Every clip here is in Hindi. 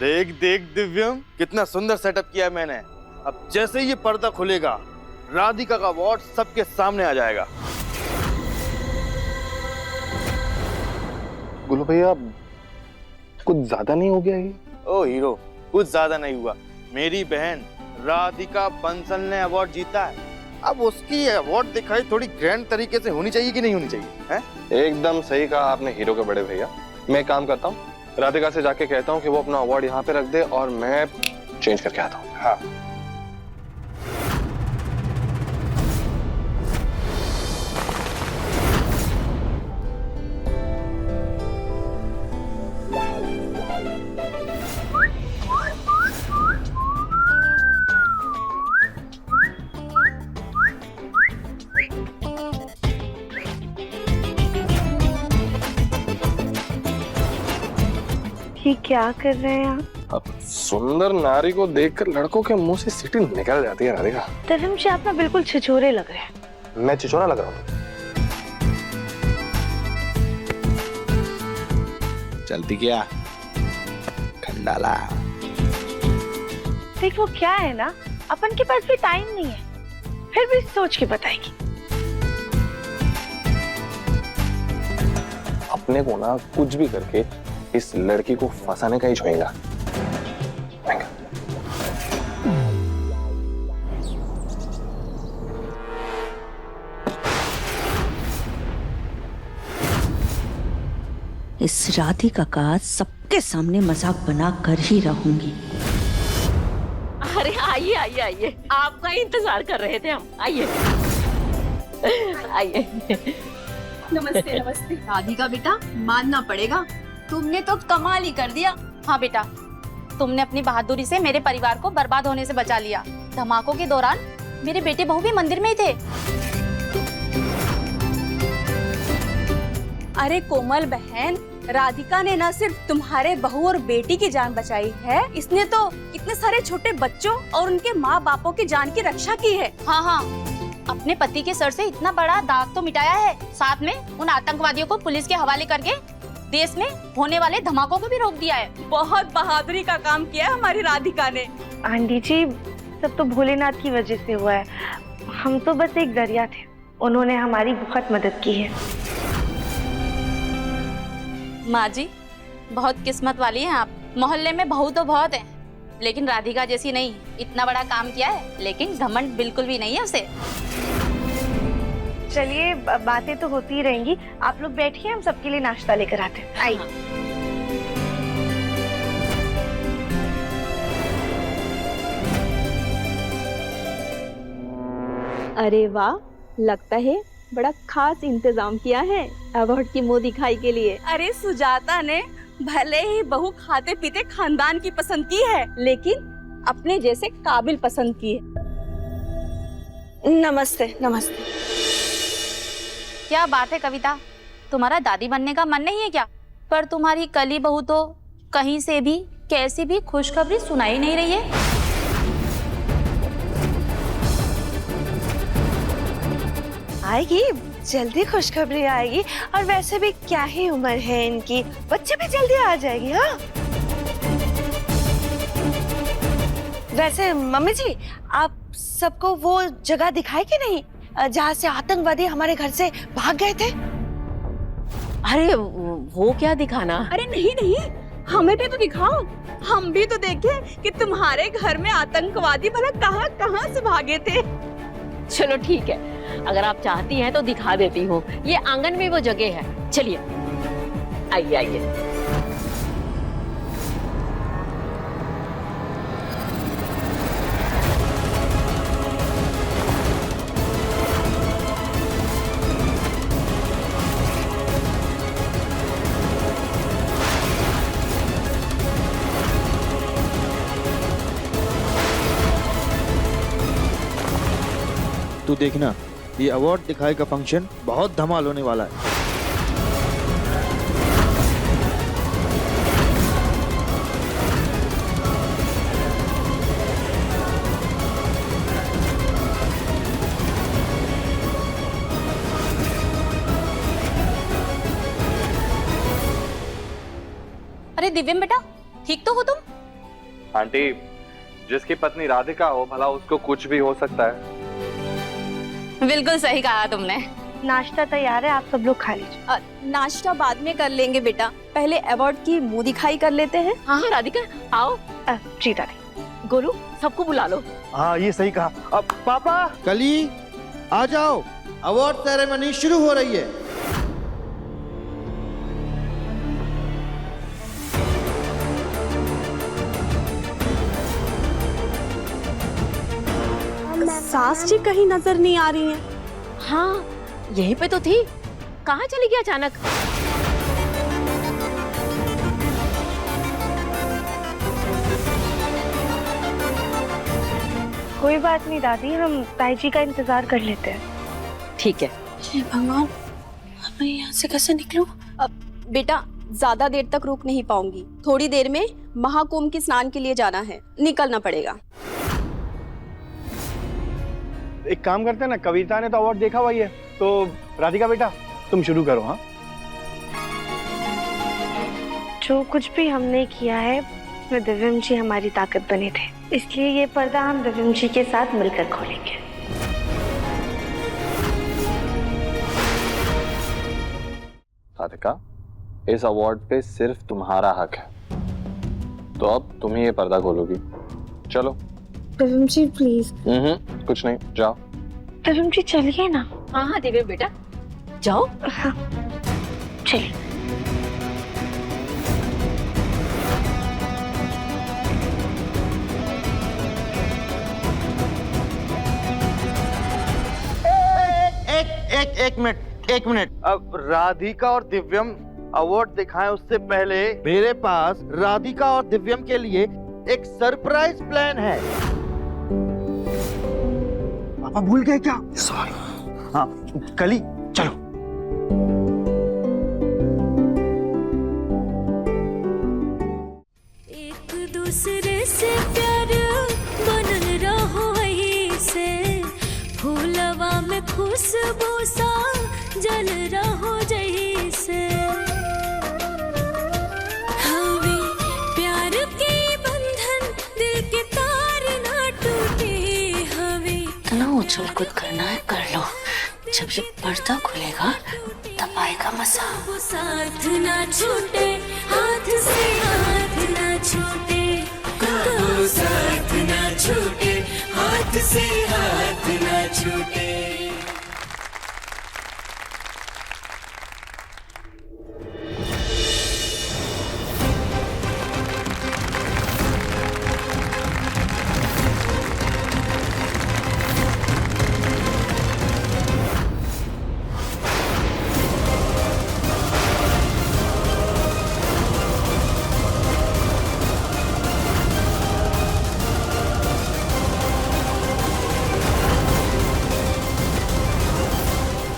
देख देख दिव्यम, कितना सुंदर सेटअप किया है मैंने। अब जैसे ही ये पर्दा खुलेगा, राधिका का अवार्ड सबके सामने आ जाएगा। गुल्लू भैया, कुछ ज्यादा नहीं हो गया ये? ओ हीरो, कुछ ज्यादा नहीं हुआ। मेरी बहन राधिका बंसल ने अवार्ड जीता है। अब उसकी अवार्ड दिखाई थोड़ी ग्रैंड तरीके से होनी चाहिए कि नहीं होनी चाहिए, हैं? एकदम सही कहा आपने हीरो के बड़े भैया। मैं एक काम करता हूँ, राधिका से जाके कहता हूँ कि वो अपना अवार्ड यहाँ पे रख दे और मैं चेंज करके आता हूँ। हाँ। ये क्या कर रहे हैं आप? अब सुंदर नारी को देखकर लड़कों के मुंह से सीटी निकल जाती है राधिका। धर्म से आप ना बिल्कुल छिछोरे लग रहे हैं। मैं छिछोरा लग रहा हूँ? चलती क्या खंडाला। देखो क्या है ना, अपन के पास भी टाइम नहीं है, फिर भी सोच के बताएगी। अपने को ना कुछ भी करके इस लड़की को फंसाने का ही छोड़ेगा। इस राधिका का सबके सामने मजाक बना कर ही रहूंगी। अरे आइए आइए आइए, आपका इंतजार कर रहे थे हम। आइए आइए। नमस्ते नमस्ते। राधिका बेटा, मानना पड़ेगा, तुमने तो कमाल ही कर दिया। हाँ बेटा, तुमने अपनी बहादुरी से मेरे परिवार को बर्बाद होने से बचा लिया। धमाकों के दौरान मेरे बेटे बहू भी मंदिर में ही थे। अरे कोमल बहन, राधिका ने न सिर्फ तुम्हारे बहू और बेटी की जान बचाई है, इसने तो इतने सारे छोटे बच्चों और उनके माँ बापों की जान की रक्षा की है। हाँ हाँ, अपने पति के सर से इतना बड़ा दाग तो मिटाया है, साथ में उन आतंकवादियों को पुलिस के हवाले करके देश में होने वाले धमाकों को भी रोक दिया है। बहुत बहादुरी का काम किया है हमारी राधिका ने। आंटी जी, सब तो भोलेनाथ की वजह से हुआ है। हम तो बस एक जरिया थे, उन्होंने हमारी बहुत मदद की है। माँ जी, बहुत किस्मत वाली हैं आप। मोहल्ले में बहू तो बहुत है, लेकिन राधिका जैसी नहीं। इतना बड़ा काम किया है, लेकिन घमंड बिल्कुल भी नहीं है उसे। चलिए, बातें तो होती ही रहेंगी, आप लोग बैठिए, हम सबके लिए नाश्ता लेकर आते हैं। आइए। अरे वाह, लगता है बड़ा खास इंतजाम किया है अवार्ड की मुंह दिखाई के लिए। अरे सुजाता ने भले ही बहू खाते पीते खानदान की पसंद की है, लेकिन अपने जैसे काबिल पसंद की है। नमस्ते नमस्ते। क्या बात है कविता, तुम्हारा दादी बनने का मन नहीं है क्या? पर तुम्हारी कली बहू तो कहीं से भी कैसी भी खुशखबरी सुनाई नहीं रही है। आएगी, जल्दी खुशखबरी आएगी। और वैसे भी क्या ही उम्र है इनकी, बच्चे भी जल्दी आ जाएगी। हाँ, वैसे मम्मी जी, आप सबको वो जगह दिखाई कि नहीं जहाँ से आतंकवादी हमारे घर से भाग गए थे? अरे वो क्या दिखाना? अरे नहीं नहीं, हमें भी तो दिखाओ, हम भी तो देखें कि तुम्हारे घर में आतंकवादी भला कहाँ कहाँ से भागे थे। चलो ठीक है, अगर आप चाहती हैं तो दिखा देती हूँ। ये आंगन में वो जगह है, चलिए आइए आइए। तू देखना, ये अवार्ड दिखाई का फंक्शन बहुत धमाल होने वाला है। अरे दिव्यम बेटा, ठीक तो हो तुम? आंटी, जिसकी पत्नी राधिका हो भला उसको कुछ भी हो सकता है। बिल्कुल सही कहा तुमने। नाश्ता तैयार है, आप सब लोग खा लीजिए। नाश्ता बाद में कर लेंगे बेटा, पहले अवार्ड की मुंह दिखाई कर लेते हैं। हाँ हाँ राधिका आओ। जी दादी। गोलू सबको बुला लो। हाँ ये सही कहा। अब पापा कली आ जाओ, अवार्ड सेरेमनी शुरू हो रही है। सास जी कहीं नजर नहीं आ रही हैं। हाँ यहीं पे तो थी, कहाँ चली गई अचानक? कोई बात नहीं दादी, हम ताई जी का इंतजार कर लेते हैं। ठीक है। भगवान, मैं यहाँ से कैसे निकलूं? अब बेटा ज्यादा देर तक रुक नहीं पाऊंगी, थोड़ी देर में महाकुंभ की स्नान के लिए जाना है, निकलना पड़ेगा। एक काम करते हैं ना, कविता ने तो अवार्ड देखा हुआ ही है, तो राधिका बेटा तुम शुरू करो। हाँ जो कुछ भी हमने किया है उसमें दिव्यम जी हमारी ताकत बने थे, इसलिए ये पर्दा हम दिव्यम जी के साथ मिलकर खोलेंगे। राधिका, इस अवार्ड पे सिर्फ तुम्हारा हक है, तो अब तुम ही ये पर्दा खोलोगी। चलो। दिव्यम जी प्लीज। कुछ नहीं, जाओ। दिव्यम जी चलिए ना। हाँ हाँ दिव्य बेटा जाओ। हाँ चलिए। एक मिनट। अब राधिका और दिव्यम अवार्ड दिखाएं उससे पहले मेरे पास राधिका और दिव्यम के लिए एक सरप्राइज प्लान है। पापा भूल गए क्या? सॉरी। हाँ कली चलो। एक दूसरे से प्यार बनल रहो से, फूलवा में खुशबू सा जल रहो जैसे, हवे प्यार के बंधन दिल के तार ना टूटे, हवे इतना उछल कूद करना है कर लो, जब ये पर्दा खुलेगा तब आएगा मजा। वो साथ ना छूटे, हाथ से हाथ ना छूटे, वो साथ ना छूटे, हाथ से हाथ ना छूटे।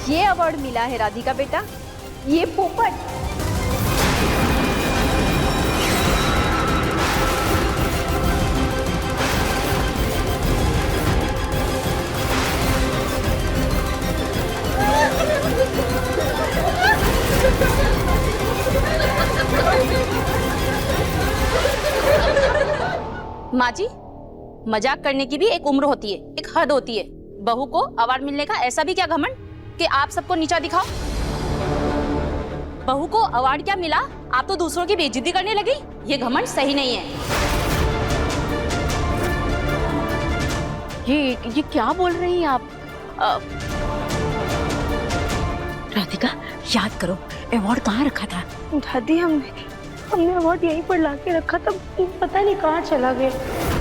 ये अवार्ड मिला है राधिका बेटा, ये पोपट। माँ जी, मजाक करने की भी एक उम्र होती है, एक हद होती है। बहू को अवार्ड मिलने का ऐसा भी क्या घमंड कि आप सबको नीचा दिखाओ। बहू को अवार्ड क्या मिला, आप तो दूसरों की बेइज्जती करने लगी। ये घमंड सही नहीं है। ये क्या बोल रही हैं आप? राधिका याद करो अवार्ड कहाँ रखा था? दादी हमने अवार्ड यहीं पर लाके रखा था, पता नहीं कहाँ चला गया।